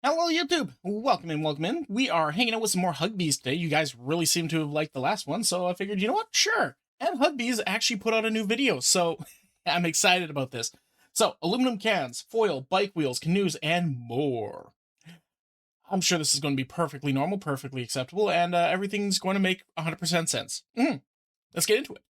Hello, YouTube! Welcome in, welcome in. We are hanging out with some more Hugbees today. You guys really seem to have liked the last one, so I figured, you know what? Sure. And Hugbees actually put out a new video, so I'm excited about this. So, aluminum cans, foil, bike wheels, canoes, and more. I'm sure this is going to be perfectly normal, perfectly acceptable, and everything's going to make 100% sense. Let's get into it.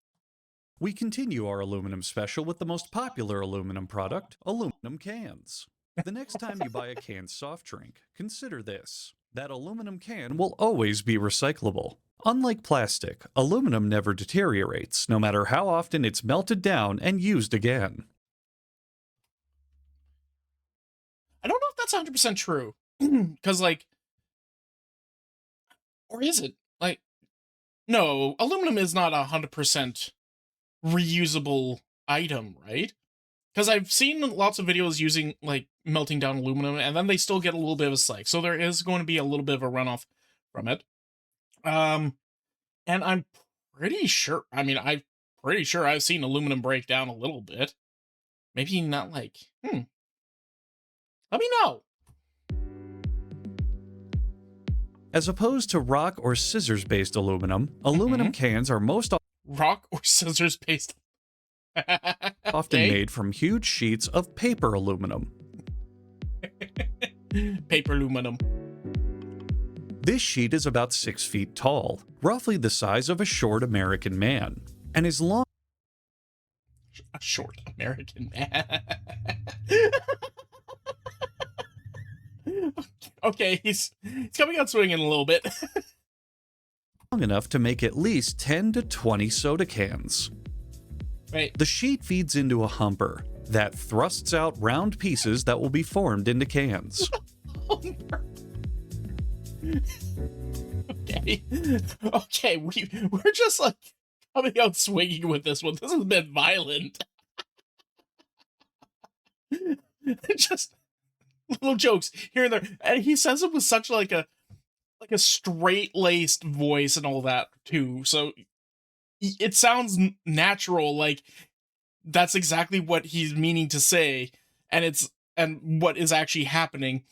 We continue our aluminum special with the most popular aluminum product, aluminum cans. The next time you buy a canned soft drink, consider this. That aluminum can will always be recyclable. Unlike plastic, aluminum never deteriorates, no matter how often it's melted down and used again. I don't know if that's 100% true. Because, like... Or is it? Like... No, aluminum is not 100% reusable item, right? Because I've seen lots of videos using, like, melting down aluminum, and then they still get a little bit of a slag. So there is going to be a little bit of a runoff from it. And I'm pretty sure, I'm pretty sure I've seen aluminum break down a little bit. Maybe not like, Let me know. As opposed to rock or scissors-based aluminum, aluminum cans are most Rock or scissors-based often made from huge sheets of paper aluminum. Paper aluminum. This sheet is about 6 feet tall, roughly the size of a short American man, and is long. A short American man. Okay, he's coming out swinging a little bit. Long enough to make at least 10 to 20 soda cans. Right. The sheet feeds into a humper that thrusts out round pieces that will be formed into cans. Okay, we're just like coming out swinging with this one. This has been violent. Just little jokes here and there, and he says it with such like a straight-laced voice and all that too. So it sounds natural, like that's exactly what he's meaning to say, and what is actually happening.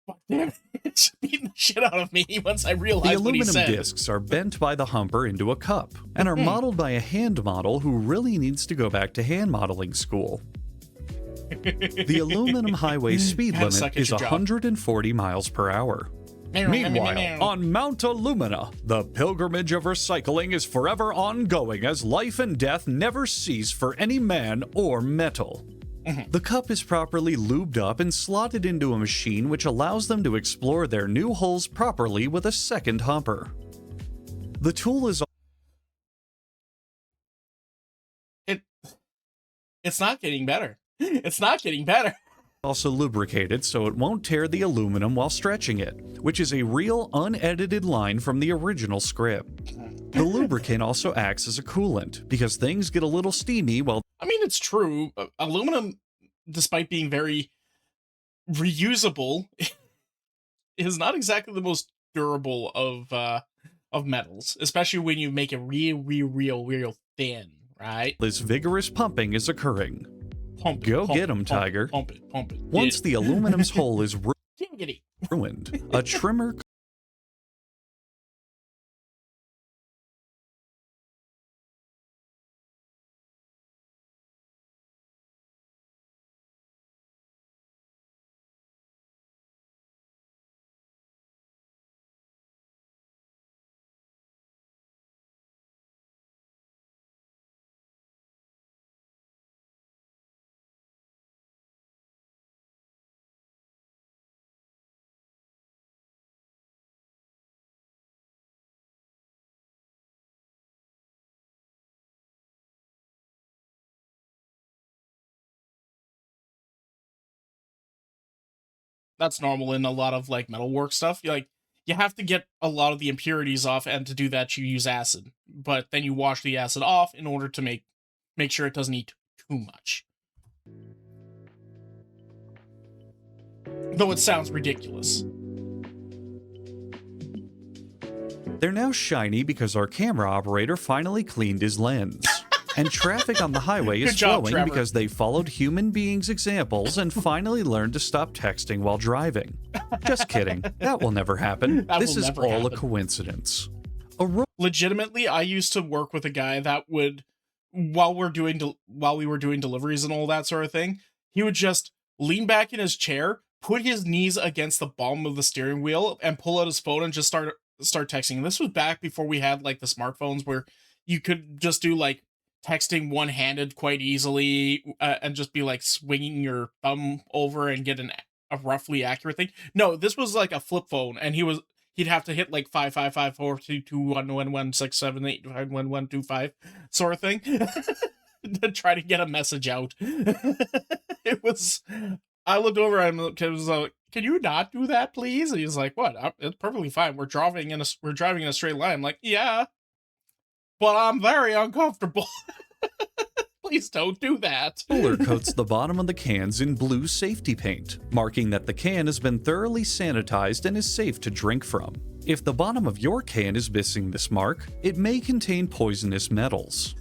Fuck, damn, it's beating the shit out of me once I realize what he said. The aluminum discs are bent by the humper into a cup, and are modeled by a hand model who really needs to go back to hand modeling school. The aluminum highway speed limit is 140 miles per hour. Meanwhile, on Mount Alumina, the pilgrimage of recycling is forever ongoing as life and death never cease for any man or metal. The cup is properly lubed up and slotted into a machine which allows them to explore their new holes properly with a second humper. The tool is... It's not getting better. It's not getting better. Also lubricated so it won't tear the aluminum while stretching it, which is a real unedited line from the original script. The lubricant also acts as a coolant, because things get a little steamy while... I mean, it's true. Aluminum, despite being very reusable, is not exactly the most durable of metals, especially when you make it real thin, right? This vigorous pumping is occurring. Go get him, Tiger. Pump it. Once the aluminum's hole is ruined, a trimmer... That's normal in a lot of like metalwork stuff. You have to get a lot of the impurities off, and to do that you use acid. But then you wash the acid off in order to make sure it doesn't eat too much. Though it sounds ridiculous. They're now shiny because our camera operator finally cleaned his lens. And traffic on the highway is Good job, flowing Trevor. because they followed human beings' examples and finally learned to stop texting while driving. Just kidding. That will never happen. This is all a coincidence. Legitimately, I used to work with a guy that would, while we were doing deliveries and all that sort of thing, he would just lean back in his chair, put his knees against the bottom of the steering wheel, and pull out his phone and just start texting. And this was back before we had like the smartphones where you could just do like texting one-handed quite easily and just be like swinging your thumb over and get a roughly accurate thing. No, this was like a flip phone, and he'd have to hit like 55542211167851125 sort of thing to try to get a message out. It was. I looked over at him and was like, "Can you not do that, please?" And he's like, "What? It's perfectly fine. We're driving in a straight line." I'm like, "Yeah, but I'm very uncomfortable." Please don't do that. Roller coats the bottom of the cans in blue safety paint, marking that the can has been thoroughly sanitized and is safe to drink from. If the bottom of your can is missing this mark, it may contain poisonous metals.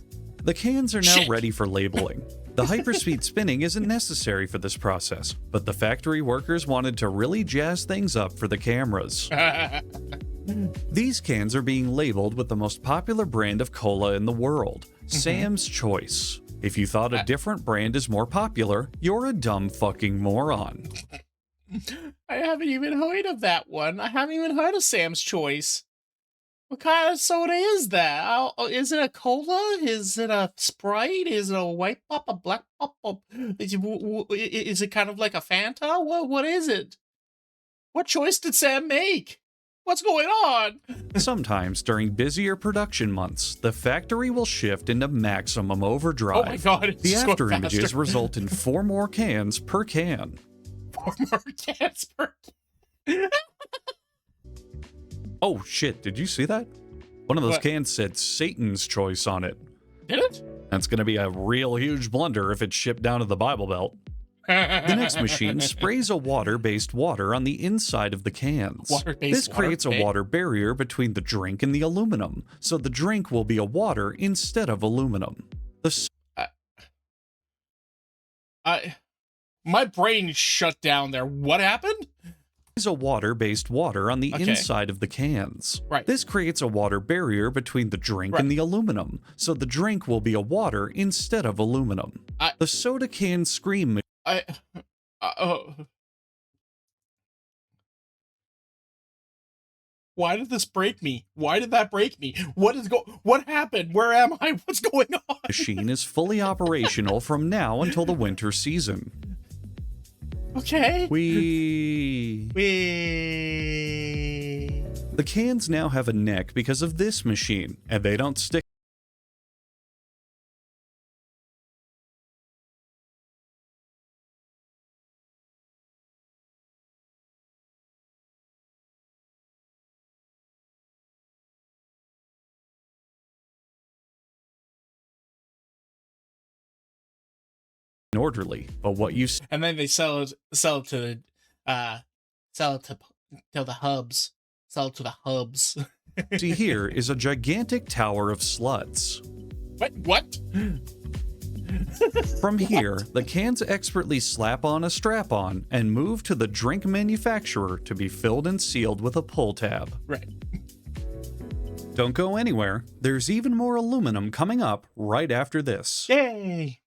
The cans are now ready for labeling. The hyperspeed spinning isn't necessary for this process, but the factory workers wanted to really jazz things up for the cameras. These cans are being labeled with the most popular brand of cola in the world, Sam's Choice. If you thought a different brand is more popular, you're a dumb fucking moron. I haven't even heard of that one. I haven't even heard of Sam's Choice. What kind of soda is that? Is it a cola? Is it a Sprite? Is it a white pop? A black pop? Is it kind of like a Fanta? What is it? What choice did Sam make? What's going on? Sometimes during busier production months, the factory will shift into maximum overdrive. Oh my god, the after images result in 4 more cans per can. 4 more cans per can. Oh shit, did you see that? One of those cans said Satan's Choice on it. Did it? That's gonna be a real huge blunder if it's shipped down to the Bible Belt. The next machine sprays a water-based water on the inside of the cans. This creates a water barrier between the drink and the aluminum, so the drink will be a water instead of aluminum. My brain shut down there. What happened? Is a water-based water on the inside of the cans. This creates a water barrier between the drink and the aluminum, so the drink will be a water instead of aluminum. The soda can scream. Why did this break me? Why did that break me? What happened? Where am I? What's going on? Machine is fully operational from now until the winter season. Okay. The cans now have a neck because of this machine, and they don't stick orderly, but what you and then they sell it to the hubs. Sell it to the hubs. see here is a gigantic tower of sluts. What? From here, the cans expertly slap on a strap-on and move to the drink manufacturer to be filled and sealed with a pull tab. Right. Don't go anywhere. There's even more aluminum coming up right after this. Yay!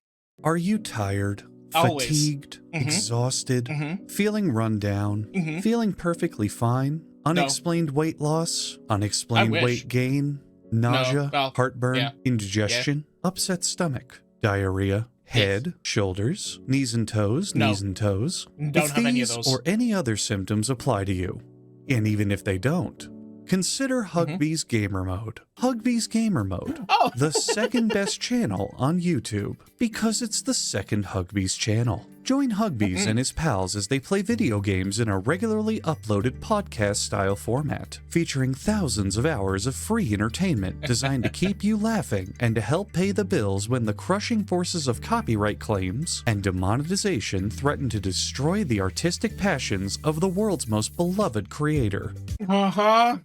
Are you tired, Always. fatigued, exhausted, feeling run down, feeling perfectly fine, unexplained weight loss, unexplained weight gain, nausea, heartburn, indigestion, upset stomach, diarrhea, head, shoulders, knees and toes, knees and toes? Don't have any of those. Or any other symptoms apply to you, and even if they don't, consider Hugbee's Gamer Mode. Hugbee's Gamer Mode, the second best channel on YouTube, because it's the second Hugbee's channel. Join Hugbees and his pals as they play video games in a regularly uploaded podcast-style format, featuring thousands of hours of free entertainment designed to keep you laughing and to help pay the bills when the crushing forces of copyright claims and demonetization threaten to destroy the artistic passions of the world's most beloved creator. Uh-huh.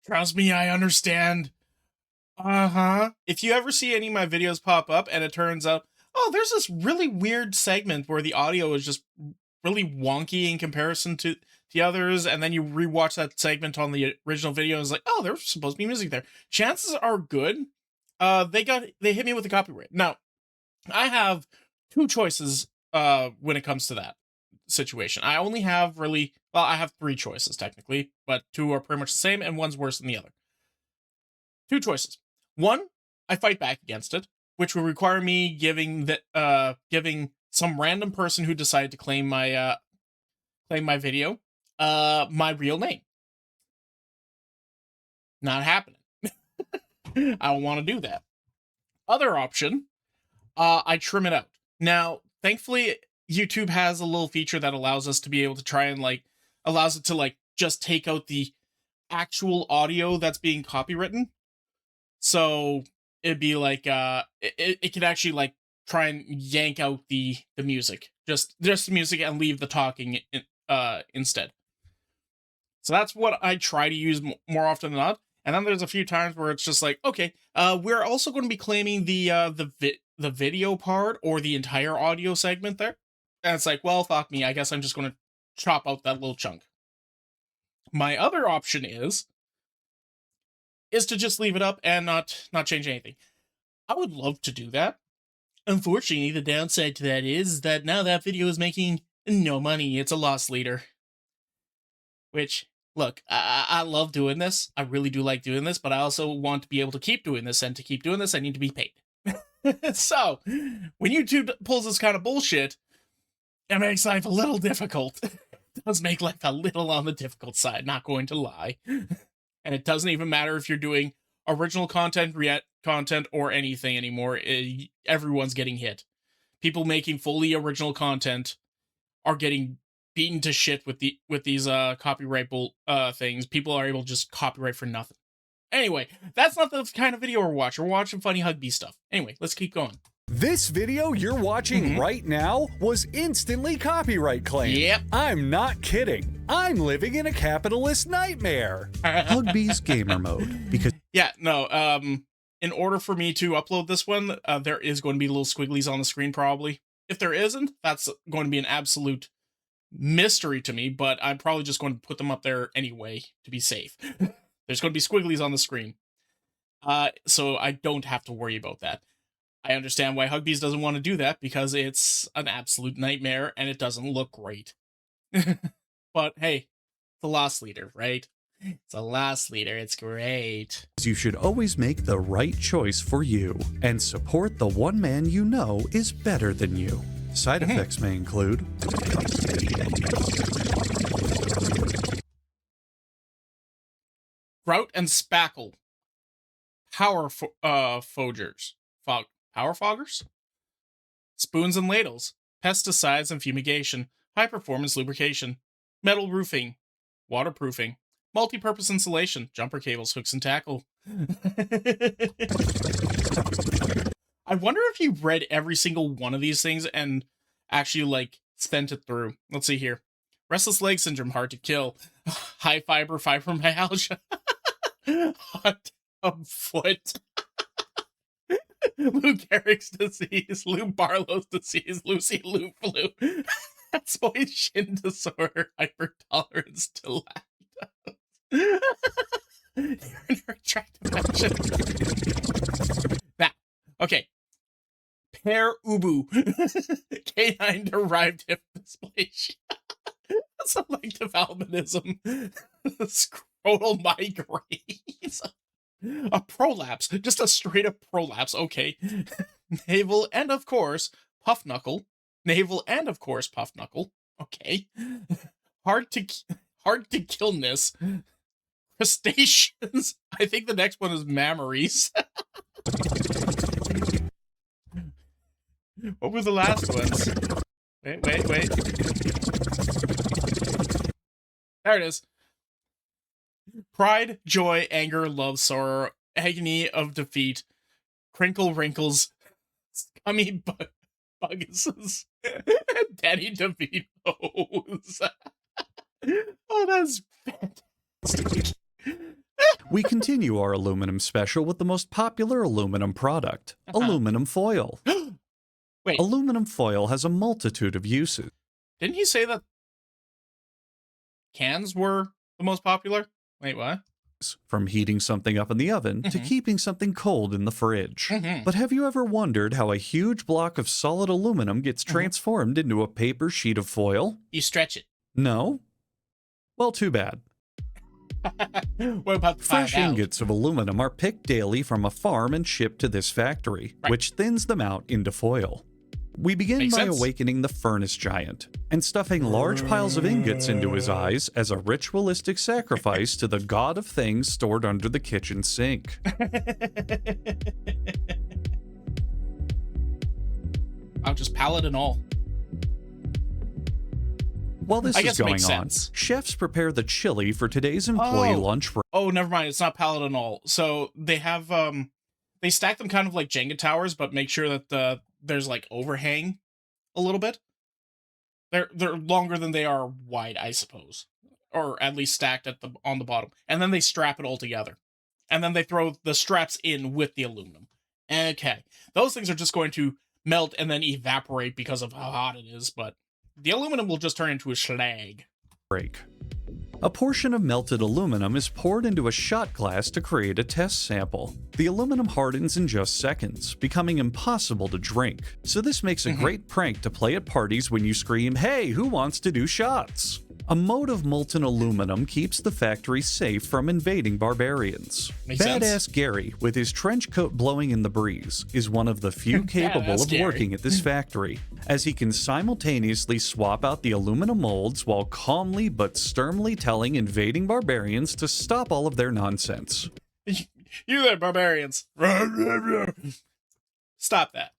Trust me, I understand. If you ever see any of my videos pop up and it turns out, oh, there's this really weird segment where the audio is just really wonky in comparison to the others, and then you rewatch that segment on the original video and it's like, oh, there's supposed to be music there. Chances are good. They hit me with a copyright. Now, I have two choices when it comes to that situation. I only have I have three choices technically, but two are pretty much the same and one's worse than the other. Two choices. One, I fight back against it, which will require me giving some random person who decided to claim my video my real name. Not happening. I don't want to do that. Other option, I trim it out. Now, thankfully, YouTube has a little feature that allows us to be able to try and allows it to just take out the actual audio that's being copywritten. So it'd be it could actually try and yank out the music, just the music, and leave the talking instead. So that's what I try to use more often than not. And then there's a few times where it's just like, okay, we're also going to be claiming the video part or the entire audio segment there. And it's like, well, fuck me. I guess I'm just going to chop out that little chunk. My other option is to just leave it up and not change anything. I would love to do that. Unfortunately, the downside to that is that now that video is making no money. It's a loss leader. Which, look, I love doing this. I really do like doing this, but I also want to be able to keep doing this, and to keep doing this, I need to be paid. So, when YouTube pulls this kind of bullshit, it makes life a little difficult. It does make life a little on the difficult side, not going to lie. And it doesn't even matter if you're doing original content, content, or anything anymore. Everyone's getting hit. People making fully original content are getting beaten to shit with these copyright things. People are able to just copyright for nothing. Anyway, that's not the kind of video we're watching. We're watching funny Hugby stuff. Anyway, let's keep going. This video you're watching right now was instantly copyright claimed. Yep. I'm not kidding. I'm living in a capitalist nightmare. Hugby's gamer mode. Because in order for me to upload this one, there is going to be little squigglies on the screen probably. If there isn't, that's going to be an absolute mystery to me, but I'm probably just going to put them up there anyway to be safe. There's going to be squigglies on the screen. So I don't have to worry about that. I understand why Hugbees doesn't want to do that, because it's an absolute nightmare and it doesn't look great. But hey, the loss leader, right? It's a loss leader. It's great. You should always make the right choice for you and support the one man you know is better than you. Side effects may include Grout and Spackle. Power foggers. Power foggers? Spoons and ladles. Pesticides and fumigation. High performance lubrication. Metal roofing. Waterproofing. Multi-purpose insulation. Jumper cables, hooks, and tackle. I wonder if you read every single one of these things and actually sent it through. Let's see here. Restless leg syndrome, hard to kill. High fiber fibromyalgia. Hot tub foot. Lou Gehrig's disease. Lou Barlow's disease. Lucy Lou flu. Spoid shin disorder. Hypertolerance to lactose. Urinary tract infection. Now, okay. Pear ubu. Canine derived hip dysplasia. Selective albinism. Scrotal migraines. A prolapse. Just a straight up prolapse. Okay. Navel and of course puff knuckle. Navel and of course puff knuckle. Okay. Hard to killness. Crustaceans. I think the next one is mammaries. What were the last ones? Wait. There it is. Pride, joy, anger, love, sorrow, agony of defeat, crinkle, wrinkles, scummy bugguses, Danny DeVito's. Oh, that's fantastic. We continue our aluminum special with the most popular aluminum product, aluminum foil. Wait. Aluminum foil has a multitude of uses. Didn't he say that cans were the most popular? Wait, what? From heating something up in the oven to keeping something cold in the fridge. But have you ever wondered how a huge block of solid aluminum gets transformed into a paper sheet of foil? You stretch it. No? Well, too bad. What about the Fresh ingots of aluminum are picked daily from a farm and shipped to this factory, which thins them out into foil. We begin by awakening the furnace giant and stuffing large piles of ingots into his eyes as a ritualistic sacrifice to the god of things stored under the kitchen sink. I'll just pallet and all. While this is going on, chefs prepare the chili for today's employee lunch break. Oh, never mind. It's not pallet and all. So they have, they stack them kind of like Jenga towers, but make sure that there's like overhang a little bit. They're longer than they are wide, I suppose, or at least stacked on the bottom. And then they strap it all together, and then they throw the straps in with the aluminum. Okay, those things are just going to melt and then evaporate because of how hot it is, but the aluminum will just turn into a slag. A portion of melted aluminum is poured into a shot glass to create a test sample. The aluminum hardens in just seconds, becoming impossible to drink. So this makes a great prank to play at parties when you scream, "Hey, who wants to do shots?" A moat of molten aluminum keeps the factory safe from invading barbarians. Badass Gary, with his trench coat blowing in the breeze, is one of the few capable of working at this factory, as he can simultaneously swap out the aluminum molds while calmly but sternly telling invading barbarians to stop all of their nonsense. You there, barbarians. Stop that.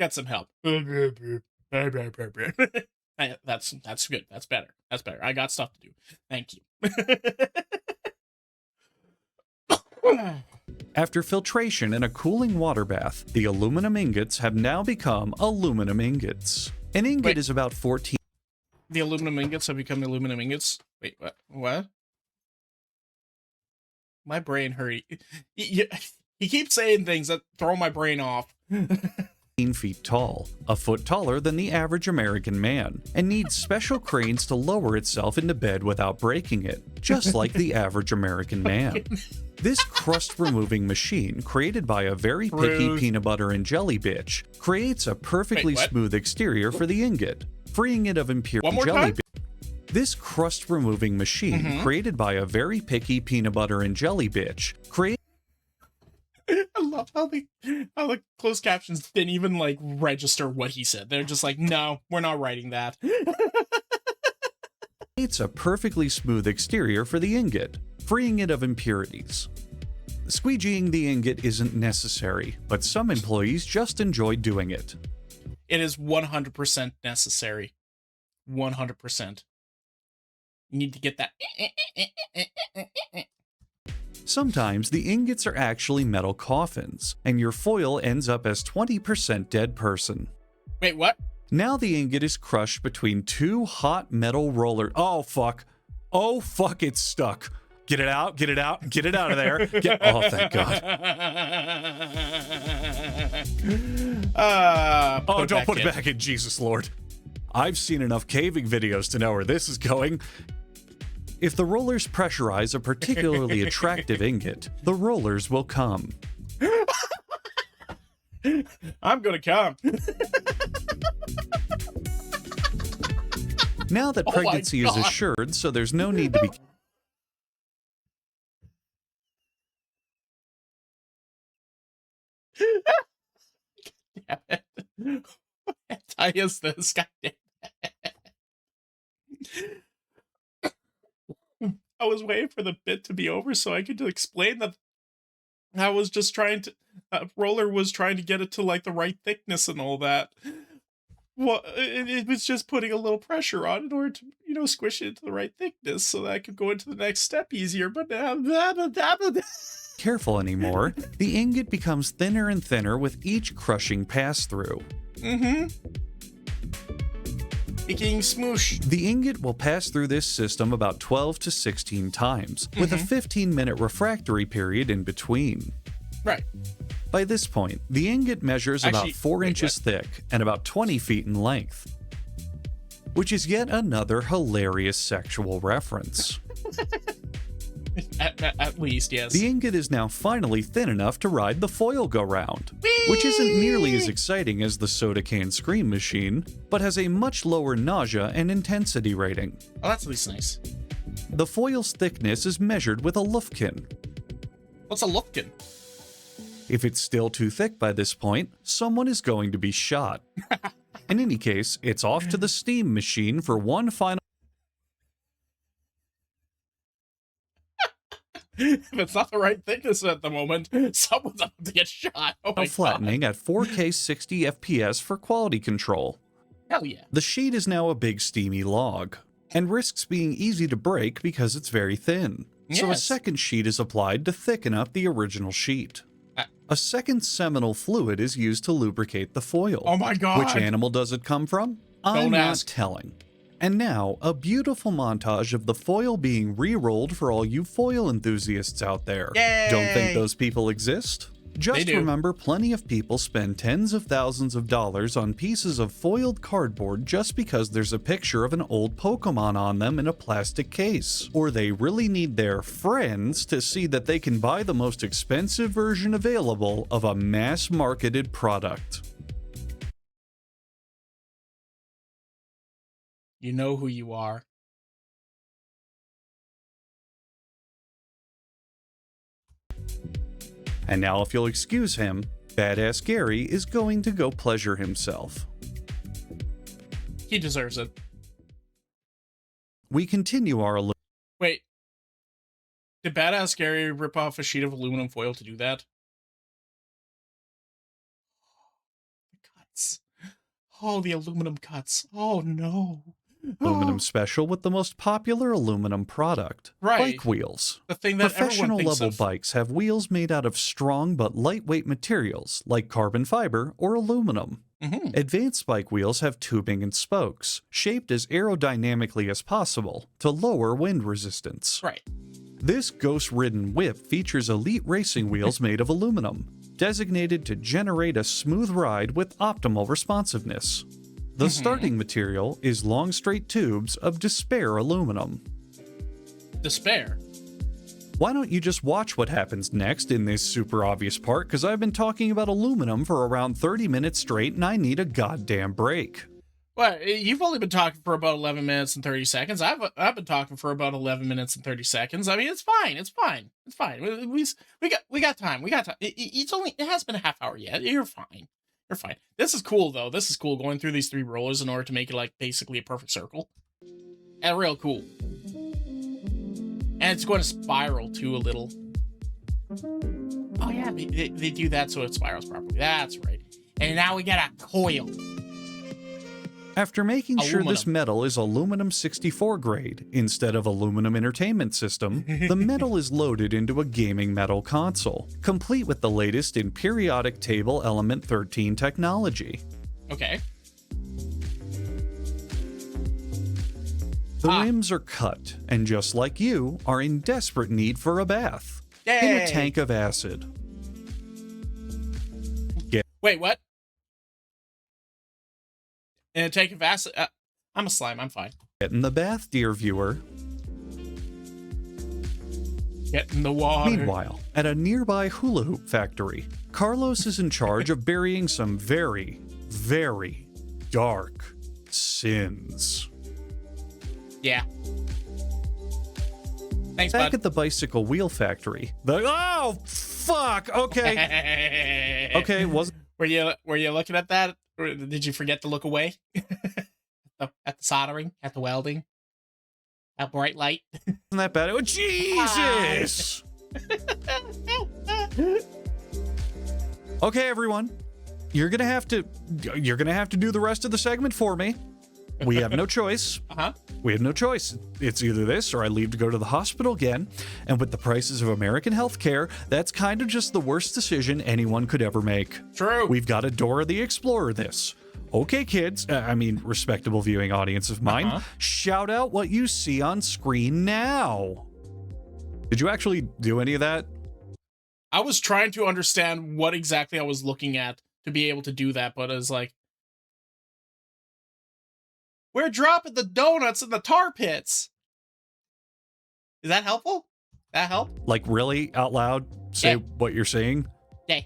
Get some help. That's good. That's better. That's better. I got stuff to do. Thank you. After filtration and a cooling water bath, the aluminum ingots have now become aluminum ingots. An ingot is about 14. The aluminum ingots have become aluminum ingots? Wait, what? What? My brain hurry. He keeps saying things that throw my brain off. 15 feet tall, a foot taller than the average American man, and needs special cranes to lower itself into bed without breaking it, just like the average American man. This crust-removing machine, created by a very picky peanut butter and jelly bitch, creates a perfectly smooth exterior for the ingot, freeing it of impure jelly. This crust-removing machine, created by a very picky peanut butter and jelly bitch, creates I love how the closed captions didn't even like register what he said. They're just like, no, we're not writing that. It's a perfectly smooth exterior for the ingot, freeing it of impurities. Squeegeeing the ingot isn't necessary, but some employees just enjoy doing it. It is 100% necessary. 100%. You need to get that. Sometimes the ingots are actually metal coffins, and your foil ends up as 20% dead person. Wait, what? Now the ingot is crushed between two hot metal rollers. Oh, fuck. Oh, fuck, it's stuck. Get it out, get it out, get it out of there. Oh, thank God. Oh, don't put it back in, Jesus Lord. I've seen enough caving videos to know where this is going. If the rollers pressurize a particularly attractive ingot, the rollers will come. I'm gonna come. Now that pregnancy is assured, so there's no need to be... Damn it. What hentai is this? God damn it. I was waiting for the bit to be over so I could explain that I was just trying to... Roller was trying to get it to, like, the right thickness and all that. Well, it was just putting a little pressure on in order to, you know, squish it into the right thickness so that I could go into the next step easier, but now... Careful anymore, the ingot becomes thinner and thinner with each crushing pass-through. Kicking smoosh. The ingot will pass through this system about 12 to 16 times, with a 15-minute refractory period in between. Right. By this point, the ingot measures about 4 inches thick and about 20 feet in length, which is yet another hilarious sexual reference. At least, yes. The ingot is now finally thin enough to ride the foil go-round, which isn't nearly as exciting as the soda can scream machine, but has a much lower nausea and intensity rating. Oh, that's at least nice. The foil's thickness is measured with a lufkin. What's a lufkin? If it's still too thick by this point, someone is going to be shot. In any case, it's off to the steam machine for one final... If it's not the right thickness at the moment, someone's about to get shot. Oh my flattening God. at 4K 60 FPS for quality control. Hell yeah. The sheet is now a big steamy log, and risks being easy to break because it's very thin. So a Yes. second sheet is applied to thicken up the original sheet. A second seminal fluid is used to lubricate the foil. Oh my God. Which animal does it come from? I'm not telling. And now, a beautiful montage of the foil being re-rolled for all you foil enthusiasts out there. Yay! Don't think those people exist? Just remember, plenty of people spend tens of thousands of dollars on pieces of foiled cardboard just because there's a picture of an old Pokemon on them in a plastic case. Or they really need their friends to see that they can buy the most expensive version available of a mass-marketed product. You know who you are. And now, if you'll excuse him, Badass Gary is going to go pleasure himself. He deserves it. We continue our... Wait. Did Badass Gary rip off a sheet of aluminum foil to do that? The cuts. Oh, the aluminum cuts. Oh, no. Aluminum special with the most popular aluminum product, bike wheels. The thing that Professional everyone thinks level of. bikes have wheels made out of strong but lightweight materials like carbon fiber or aluminum. Advanced bike wheels have tubing and spokes, shaped as aerodynamically as possible to lower wind resistance. Right. This ghost-ridden whip features elite racing wheels made of aluminum, designated to generate a smooth ride with optimal responsiveness. The starting material is long straight tubes of Despair aluminum. Despair? Why don't you just watch what happens next in this super obvious part, because I've been talking about aluminum for around 30 minutes straight and I need a goddamn break. Well, you've only been talking for about 11 minutes and 30 seconds. I've been talking for about 11 minutes and 30 seconds. I mean, it's fine. It's fine. It's fine. We got time. We got time. It has been a half hour yet. You're fine. You're fine. This is cool though. This is cool going through these 3 rollers in order to make it like basically a perfect circle. And real cool. And it's going to spiral too a little. Oh yeah, they do that so it spirals properly. That's right. And now we got a coil. After making sure this metal is aluminum 64 grade instead of aluminum entertainment system, the metal is loaded into a gaming metal console, complete with the latest in periodic table element 13 technology. Okay. The rims are cut, and just like you, are in desperate need for a bath. Yay. In a tank of acid. Wait, what? In a tank of acid? I'm a slime, I'm fine. Get in the bath, dear viewer. Get in the water. Meanwhile, at a nearby hula hoop factory, Carlos is in charge of burying some very, very dark sins. Yeah. Thanks, Back bud. at the bicycle wheel factory, oh fuck! Okay, okay. Were you looking at that? Or did you forget to look away? At the soldering, at the welding, that bright light. Wasn't that bad? Oh Jesus! Okay, everyone, you're gonna have to do the rest of the segment for me. We have no choice. We have no choice. It's either this or I leave to go to the hospital again. And with the prices of American healthcare, that's kind of just the worst decision anyone could ever make. True. We've got to Dora the Explorer this. Okay, kids, respectable viewing audience of mine, shout out what you see on screen now. Did you actually do any of that? I was trying to understand what exactly I was looking at to be able to do that, but it was like, we're dropping the donuts in the tar pits. Is that helpful? That help? Like, really, out loud, say what you're saying? Yeah.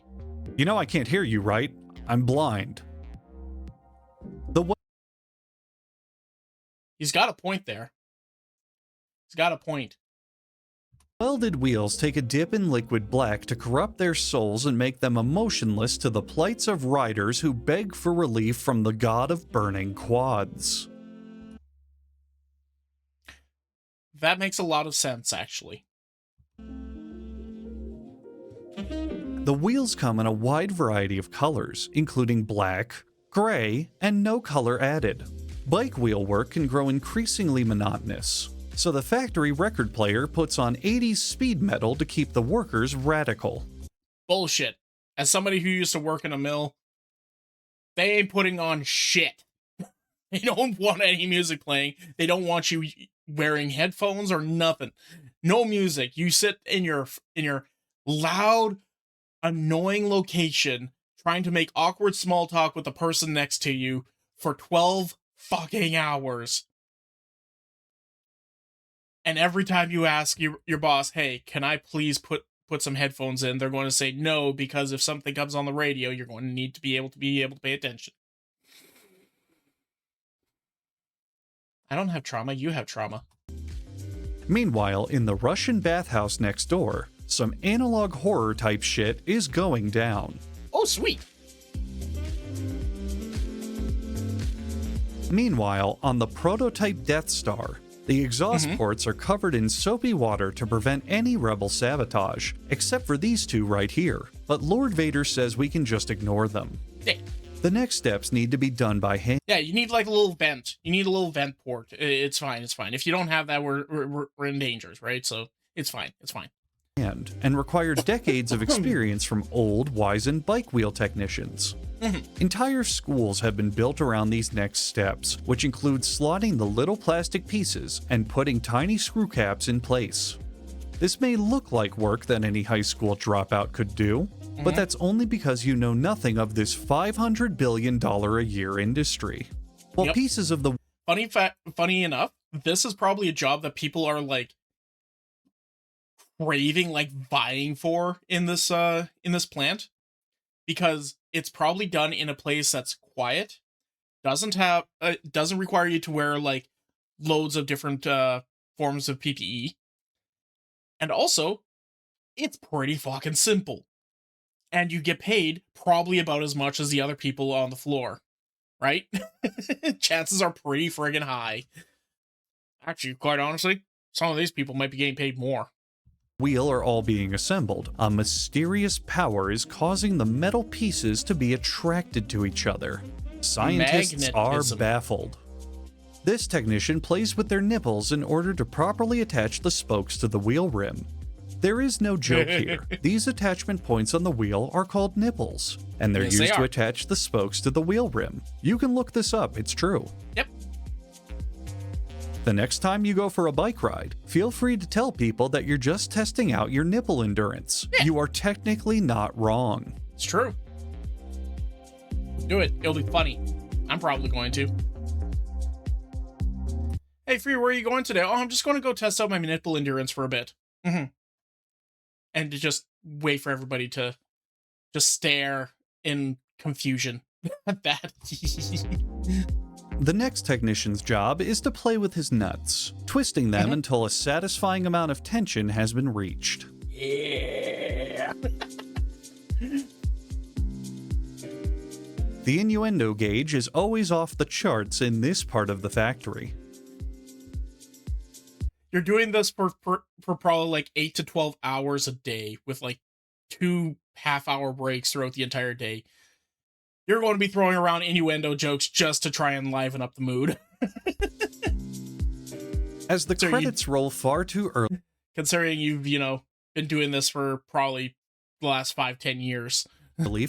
You know I can't hear you, right? I'm blind. He's got a point there. He's got a point. Welded wheels take a dip in liquid black to corrupt their souls and make them emotionless to the plights of riders who beg for relief from the god of burning quads. That makes a lot of sense, actually. The wheels come in a wide variety of colors, including black, gray, and no color added. Bike wheel work can grow increasingly monotonous, so the factory record player puts on 80s speed metal to keep the workers radical. Bullshit. As somebody who used to work in a mill, they ain't putting on shit. They don't want any music playing. They don't want you wearing headphones or nothing. No music. You sit in your loud, annoying location trying to make awkward small talk with the person next to you for 12 fucking hours. And every time you ask your boss, hey, can I please put some headphones in, they're going to say no, because if something comes on the radio, you're going to need to be able to pay attention. I don't have trauma, you have trauma. Meanwhile, in the Russian bathhouse next door, some analog horror type shit is going down. Oh, sweet. Meanwhile, on the prototype Death Star, the exhaust ports are covered in soapy water to prevent any rebel sabotage, except for these two right here. But Lord Vader says we can just ignore them. Yeah. The next steps need to be done by hand. Yeah, you need like a little vent. You need a little vent port. It's fine. It's fine. If you don't have that, we're in danger, right? So it's fine. It's fine. And require decades of experience from old, wizened bike wheel technicians. Entire schools have been built around these next steps, which include slotting the little plastic pieces and putting tiny screw caps in place. This may look like work that any high school dropout could do, but that's only because you know nothing of this $500 billion a year industry. While pieces of the... Funny enough, this is probably a job that people are like craving, like vying for in this plant, because it's probably done in a place that's quiet, doesn't require you to wear like loads of different forms of PPE, and also it's pretty fucking simple, and you get paid probably about as much as the other people on the floor, right? Chances are pretty friggin' high. Actually, quite honestly, some of these people might be getting paid more. Wheel are all being assembled, a mysterious power is causing the metal pieces to be attracted to each other. Scientists are baffled. This technician plays with their nipples in order to properly attach the spokes to the wheel rim. There is no joke here. These attachment points on the wheel are called nipples, and they're used to attach the spokes to the wheel rim. You can look this up, it's true. Yep. The next time you go for a bike ride, feel free to tell people that you're just testing out your nipple endurance. Yeah. You are technically not wrong. It's true. Do it. It'll be funny. I'm probably going to. Hey, Free, where are you going today? Oh, I'm just going to go test out my nipple endurance for a bit. And to just wait for everybody to just stare in confusion at that. The next technician's job is to play with his nuts, twisting them until a satisfying amount of tension has been reached. Yeah. The innuendo gauge is always off the charts in this part of the factory. You're doing this for probably like 8 to 12 hours a day with like 2 half-hour breaks throughout the entire day. You're going to be throwing around innuendo jokes just to try and liven up the mood. As the credits roll far too early. Considering you've, been doing this for probably the last 5-10 years.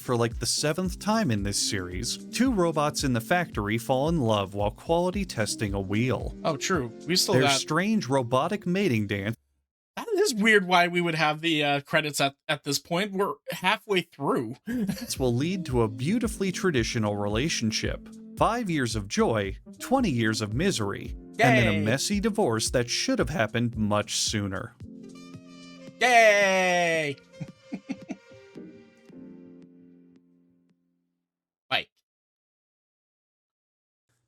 For like the 7th time in this series, 2 robots in the factory fall in love while quality testing a wheel. Oh, true. We still Their got... strange robotic mating dance. That is weird why we would have the credits at this point. We're halfway through. This will lead to a beautifully traditional relationship. 5 years of joy, 20 years of misery, and then a messy divorce that should have happened much sooner. Yay! Bye.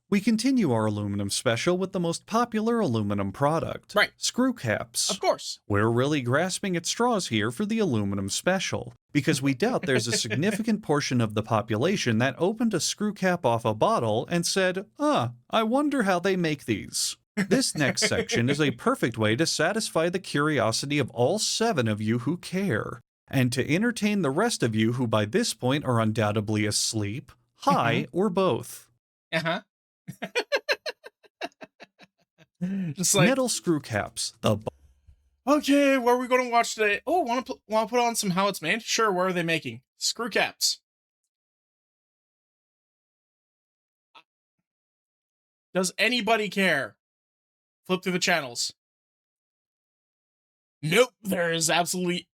We continue our aluminum special with the most popular aluminum product. Right. Screw caps. Of course. We're really grasping at straws here for the aluminum special, because we doubt there's a significant portion of the population that opened a screw cap off a bottle and said, I wonder how they make these. This next section is a perfect way to satisfy the curiosity of all 7 of you who care, and to entertain the rest of you who by this point are undoubtedly asleep, high, or both. Uh-huh. Just like... Metal screw caps. Okay, what are we going to watch today? Oh, want to put on some How It's Made? Sure, where are they making? Screw caps. Does anybody care? Flip through the channels. Nope, there is absolutely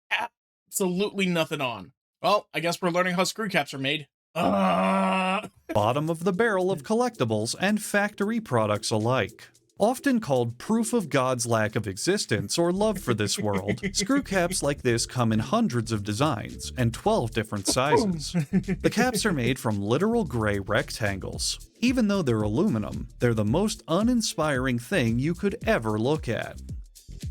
nothing on. Well, I guess we're learning how screw caps are made. Bottom of the barrel of collectibles and factory products alike. Often called proof of God's lack of existence or love for this world, screw caps like this come in hundreds of designs and 12 different sizes. The caps are made from literal gray rectangles. Even though they're aluminum, they're the most uninspiring thing you could ever look at.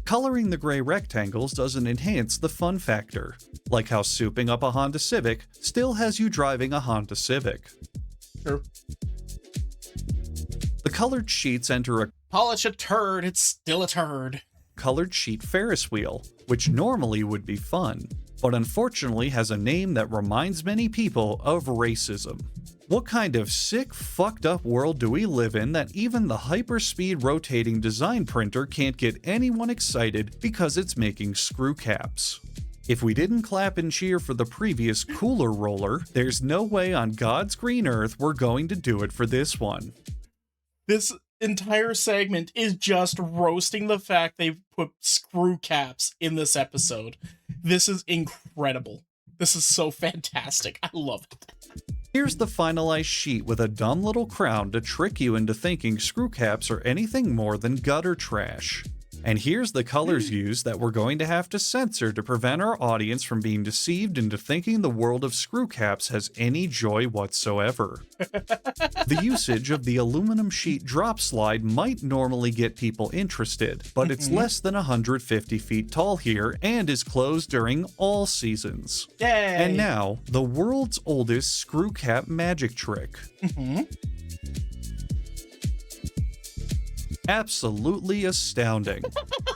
Coloring the gray rectangles doesn't enhance the fun factor, like how souping up a Honda Civic still has you driving a Honda Civic. Sure. The colored sheets enter a polish a turd, it's still a turd. Colored sheet Ferris wheel, which normally would be fun, but unfortunately has a name that reminds many people of racism. What kind of sick, fucked up world do we live in that even the hyperspeed rotating design printer can't get anyone excited because it's making screw caps? If we didn't clap and cheer for the previous cooler roller, there's no way on God's green earth we're going to do it for this one. This entire segment is just roasting the fact they've put screw caps in this episode. This is incredible. This is so fantastic. I love it. Here's the finalized sheet with a dumb little crown to trick you into thinking screw caps are anything more than gutter trash. And here's the colors used that we're going to have to censor to prevent our audience from being deceived into thinking the world of screw caps has any joy whatsoever. The usage of the aluminum sheet drop slide might normally get people interested, but it's less than 150 feet tall here and is closed during all seasons. Yay! And now, the world's oldest screw cap magic trick. Absolutely astounding.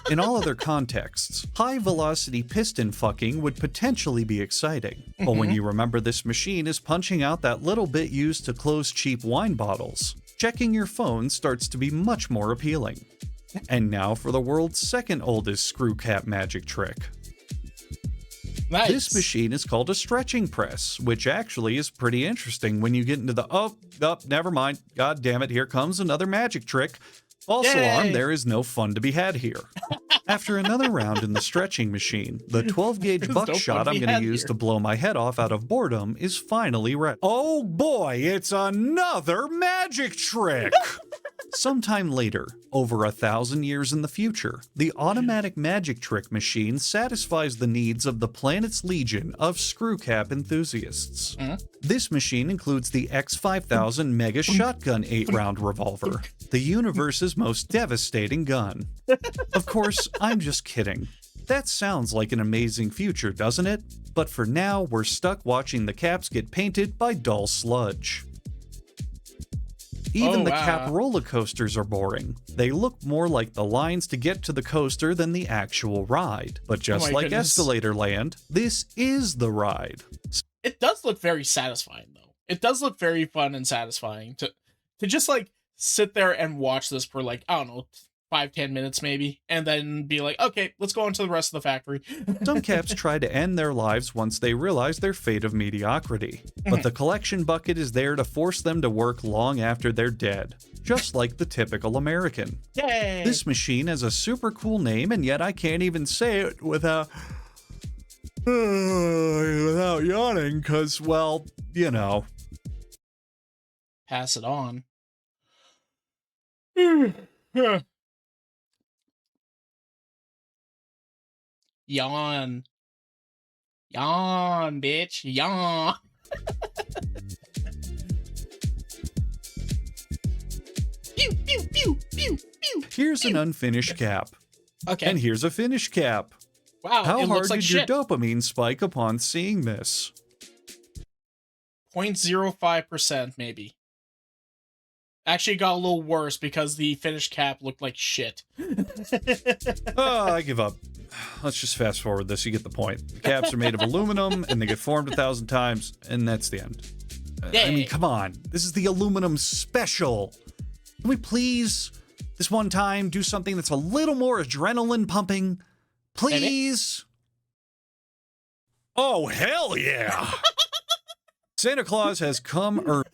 In all other contexts, high-velocity piston fucking would potentially be exciting. But when you remember this machine is punching out that little bit used to close cheap wine bottles, checking your phone starts to be much more appealing. And now for the world's second oldest screw cap magic trick. Nice. This machine is called a stretching press, which actually is pretty interesting when you get into the, never mind, god damn it, here comes another magic trick. False alarm, there is no fun to be had here. After another round in the stretching machine, the 12-gauge buckshot I'm going to use to blow my head off out of boredom is finally ready. Oh boy, it's another magic trick! Sometime later, over 1,000 years in the future, the automatic magic trick machine satisfies the needs of the planet's legion of screw cap enthusiasts. This machine includes the X5000 Mega Shotgun 8-round revolver, the universe's most devastating gun. Of course, I'm just kidding. That sounds like an amazing future, doesn't it? But for now, we're stuck watching the caps get painted by dull sludge. Even the cap roller coasters are boring. They look more like the lines to get to the coaster than the actual ride. But just like Escalator Land, this is the ride. It does look very satisfying, though. It does look very fun and satisfying to just like sit there and watch this for like, I don't know, 5-10 minutes maybe, and then be like, okay, let's go on to the rest of the factory. Some caps try to end their lives once they realize their fate of mediocrity, but the collection bucket is there to force them to work long after they're dead, just like the typical American. Yay! This machine has a super cool name, and yet I can't even say it without yawning, because, well, you know. Pass it on. Yawn. Yawn, bitch. Yawn. Pew, pew, pew, pew, pew. Here's an unfinished cap. Okay. And here's a finished cap. Wow, How it hard looks like did shit. your dopamine spike upon seeing this? 0.05% maybe. Actually, it got a little worse because the finished cap looked like shit. Oh, I give up. Let's just fast forward this. You get the point. The caps are made of aluminum, and they get formed 1,000 times, and that's the end. I mean, come on. This is the aluminum special. Can we please, this one time, do something that's a little more adrenaline pumping? Please? Oh, hell yeah! Santa Claus has come early.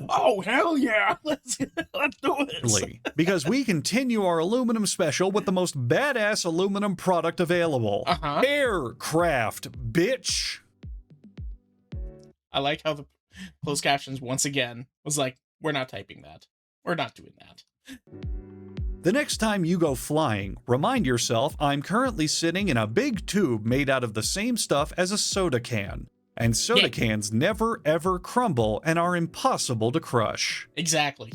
Oh, hell yeah! Let's do it! Because we continue our aluminum special with the most badass aluminum product available. Aircraft, bitch! I like how the closed captions, once again, was like, we're not typing that. We're not doing that. The next time you go flying, remind yourself I'm currently sitting in a big tube made out of the same stuff as a soda can. And soda cans never ever crumble and are impossible to crush. Exactly.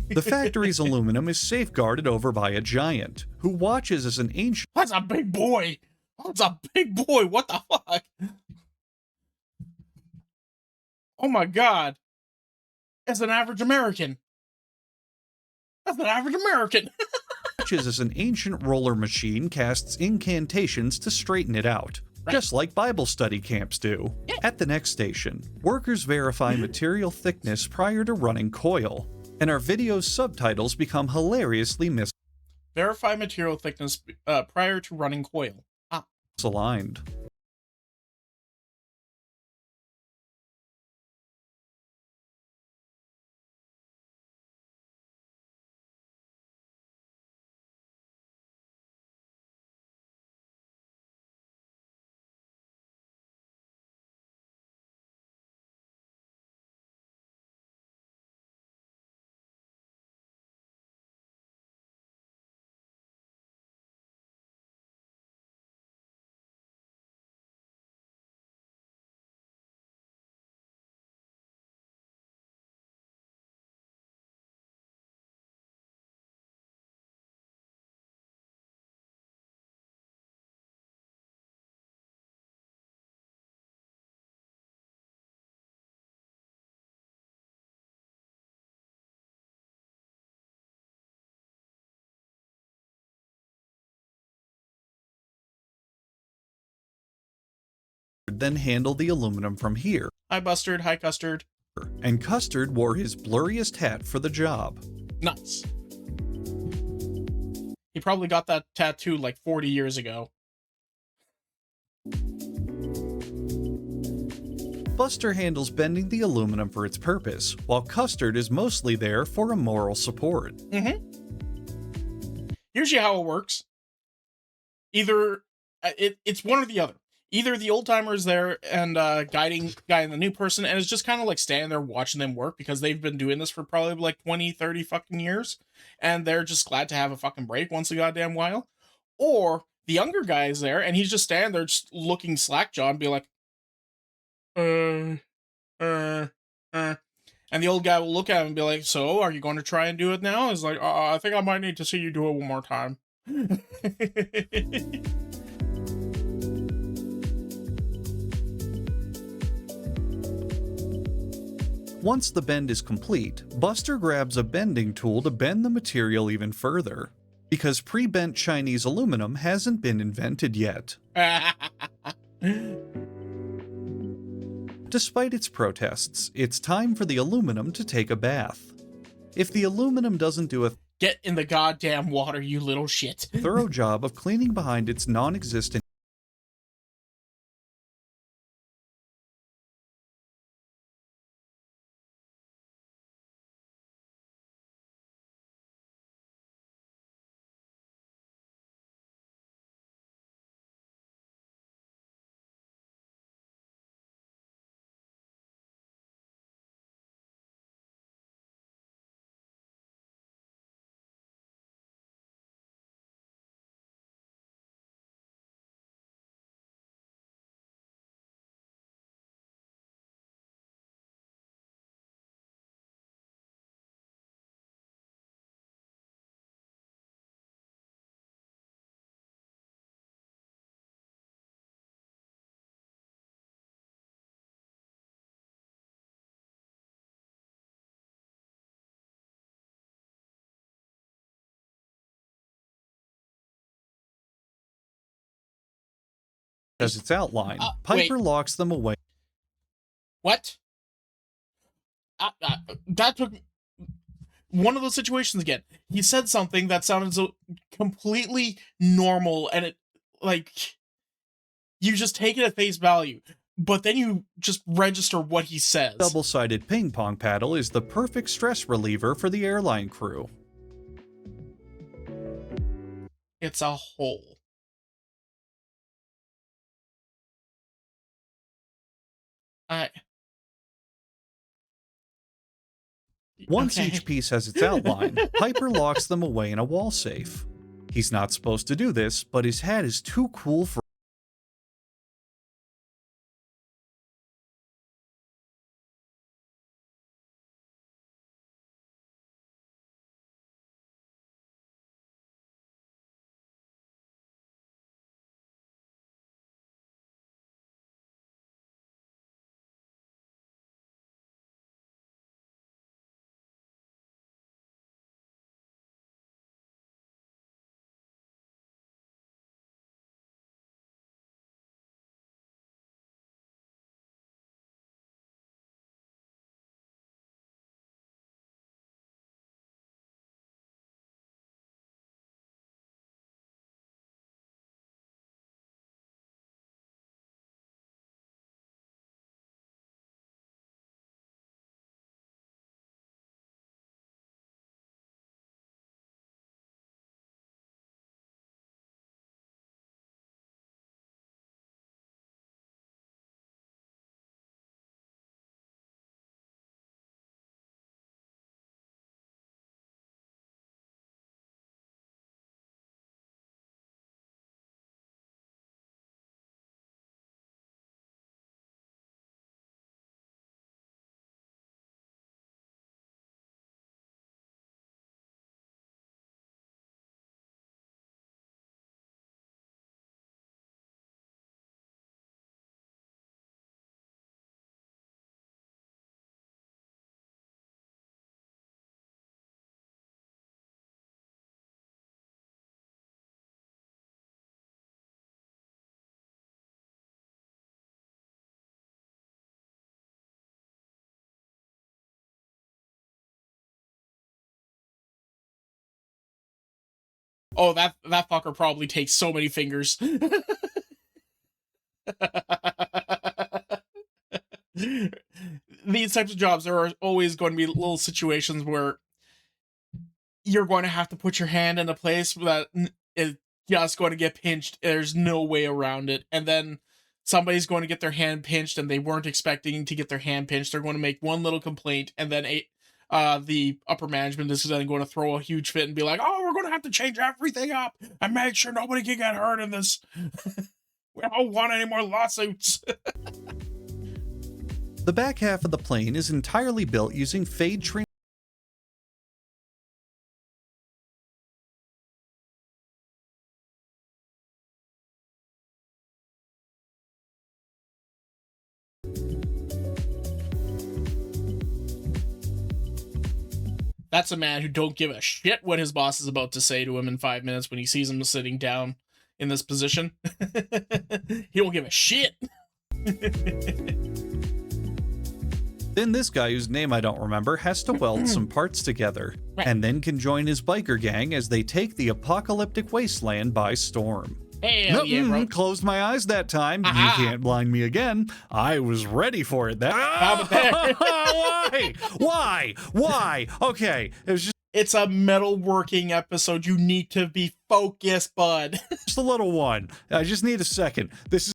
The factory's aluminum is safeguarded over by a giant, who watches as an ancient— That's a big boy! That's a big boy! What the fuck? Oh my god. That's an average American. That's an average American. watches as an ancient roller machine casts incantations to straighten it out. Just like Bible study camps do. At the next station, workers verify material thickness prior to running coil, and our video's subtitles become hilariously Verify material thickness prior to running coil. misaligned. Then handle the aluminum from here. Hi, Bustard. Hi, Custard. And Custard wore his blurriest hat for the job. Nice. He probably got that tattoo like 40 years ago. Buster handles bending the aluminum for its purpose, while Custard is mostly there for a moral support. Usually how it works. Either it's one or the other. Either the old timer is there and guiding the new person, and it's just kind of like standing there watching them work because they've been doing this for probably like 20, 30 fucking years, and they're just glad to have a fucking break once a goddamn while. Or the younger guy is there and he's just standing there just looking slack-jawed and be like, and the old guy will look at him and be like, so, are you going to try and do it now? It's like, I think I might need to see you do it one more time. Once the bend is complete, Buster grabs a bending tool to bend the material even further, because pre-bent Chinese aluminum hasn't been invented yet. Despite its protests, it's time for the aluminum to take a bath. If the aluminum doesn't do a Get in the goddamn water, you little shit. thorough job of cleaning behind its non-existent as its outline, Piper locks them away. What? That took one of those situations again. He said something that sounded so completely normal, and it, like, you just take it at face value, but then you just register what he says. Double-sided ping pong paddle is the perfect stress reliever for the airline crew. It's a hole. Once each piece has its outline, Piper locks them away in a wall safe. He's not supposed to do this, but his hat is too cool for Oh, that fucker probably takes so many fingers. These types of jobs, there are always going to be little situations where you're going to have to put your hand in a place that is just going to get pinched. There's no way around it. And then somebody's going to get their hand pinched and they weren't expecting to get their hand pinched. They're going to make one little complaint, and then the upper management is then going to throw a huge fit and be like, oh, we're going to have to change everything up and make sure nobody can get hurt in this. We don't want any more lawsuits. The back half of the plane is entirely built using fade trim. That's a man who don't give a shit what his boss is about to say to him in 5 minutes when he sees him sitting down in this position. He won't give a shit. Then this guy, whose name I don't remember, has to weld some parts together, and then can join his biker gang as they take the apocalyptic wasteland by storm. Hell yeah, bro. Closed my eyes that time. You can't blind me again. I was ready for it. Why? Okay, it was just... It's a metalworking episode. You need to be focused, bud. Just a little one. I just need a second. This is...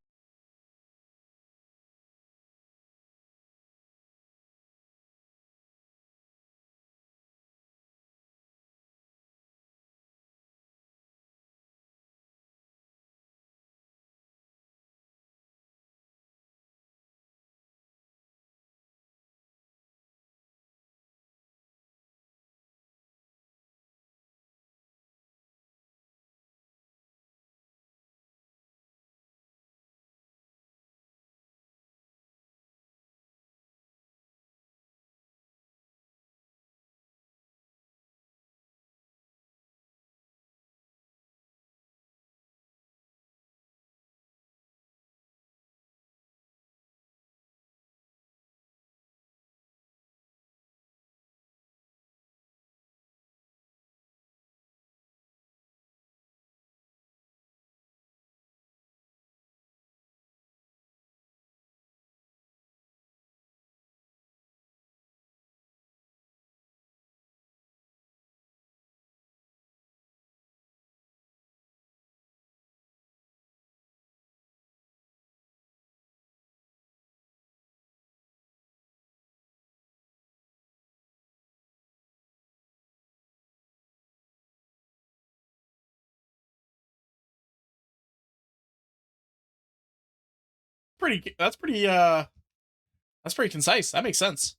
That's pretty concise. That makes sense.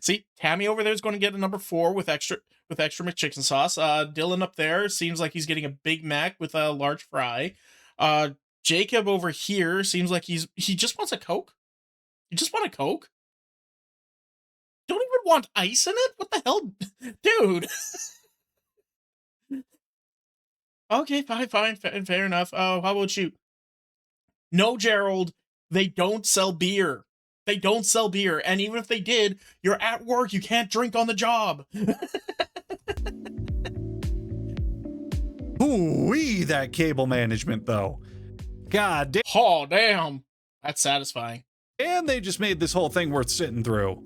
See, Tammy over there is going to get a number 4 with extra McChicken sauce. Dylan up there seems like he's getting a Big Mac with a large fry. Jacob over here seems like he just wants a Coke. You just want a Coke? Don't even want ice in it? What the hell? Dude. Okay, fine, fair enough. How about you? No, Gerald, they don't sell beer. They don't sell beer, and even if they did, you're at work, you can't drink on the job. Ooh-wee, that cable management, though. God damn. Oh, damn. That's satisfying. And they just made this whole thing worth sitting through.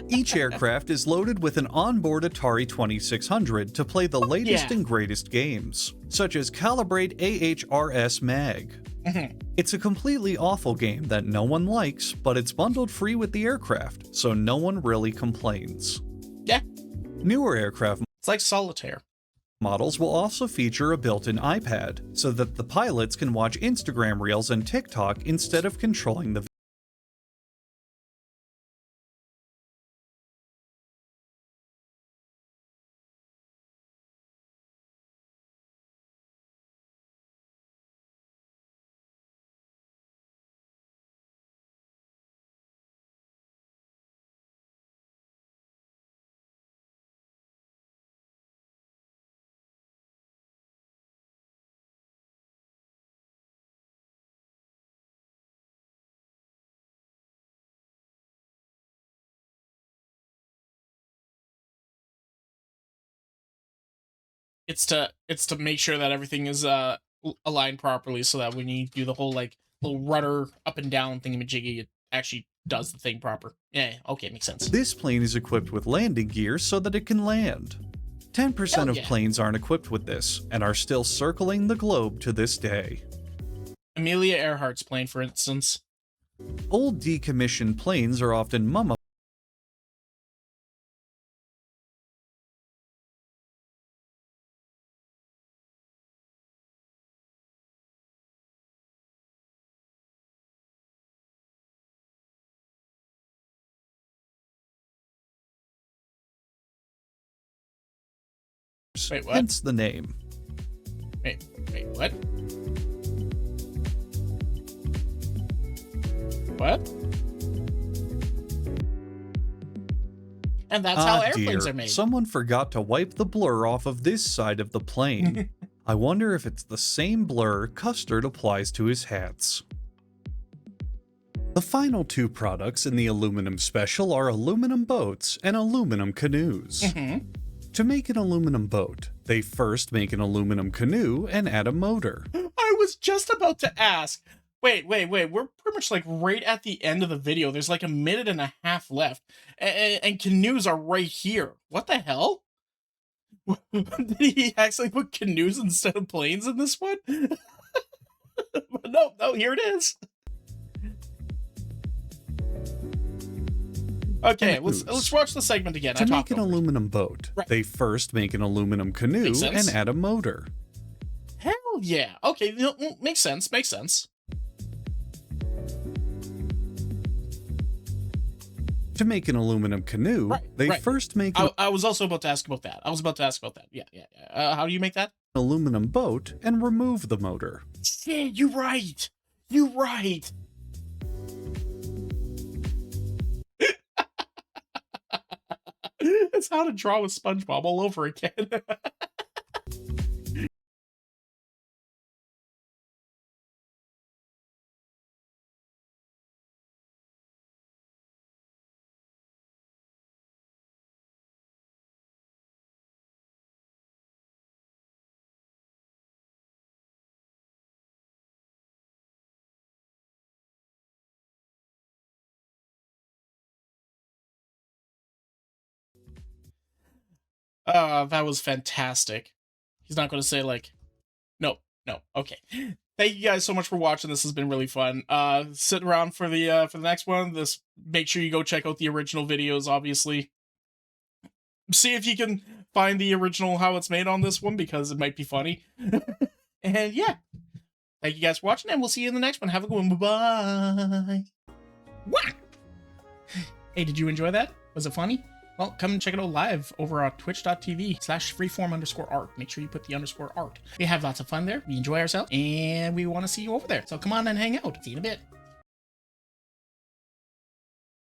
Each aircraft is loaded with an onboard Atari 2600 to play the latest and greatest games, such as Calibrate AHRS MAG. It's a completely awful game that no one likes, but it's bundled free with the aircraft, so no one really complains. Yeah. Newer aircraft, it's like Solitaire, models will also feature a built-in iPad, so that the pilots can watch Instagram Reels and TikTok instead of controlling the it's to make sure that everything is aligned properly, so that when you do the whole like little rudder up and down thingamajiggy, it actually does the thing proper. Yeah, okay, makes sense. This plane is equipped with landing gear so that it can land. 10% of planes aren't equipped with this, and are still circling the globe to this day. Amelia Earhart's plane, for instance. Old decommissioned planes are often mummified. Wait, what? Hence the name. Wait, what? What? And that's how airplanes are made. Someone forgot to wipe the blur off of this side of the plane. I wonder if it's the same blur Custard applies to his hats. The final two products in the aluminum special are aluminum boats and aluminum canoes. To make an aluminum boat, they first make an aluminum canoe and add a motor. I was just about to ask. Wait. We're pretty much like right at the end of the video. There's like a minute and a half left. And canoes are right here. What the hell? Did he actually put canoes instead of planes in this one? No, here it is. Okay, let's watch the segment again. To make an aluminum boat, they first make an aluminum canoe and add a motor. Hell yeah. Okay, makes sense. To make an aluminum canoe, they first make... I was also about to ask about that. Yeah. How do you make that? Aluminum boat and remove the motor. Yeah, you're right. It's how to draw with SpongeBob all over again. That was fantastic. He's not going to say like, no. Okay. Thank you guys so much for watching. This has been really fun. Sit around for the next one. Make sure you go check out the original videos, obviously. See if you can find the original how it's made on this one, because it might be funny. And yeah. Thank you guys for watching, and we'll see you in the next one. Have a good one. Bye-bye. Hey, did you enjoy that? Was it funny? Well, come and check it out live over on twitch.tv/freeform_art. Make sure you put the _art. We have lots of fun there. We enjoy ourselves, and we want to see you over there. So come on and hang out. See you in a bit.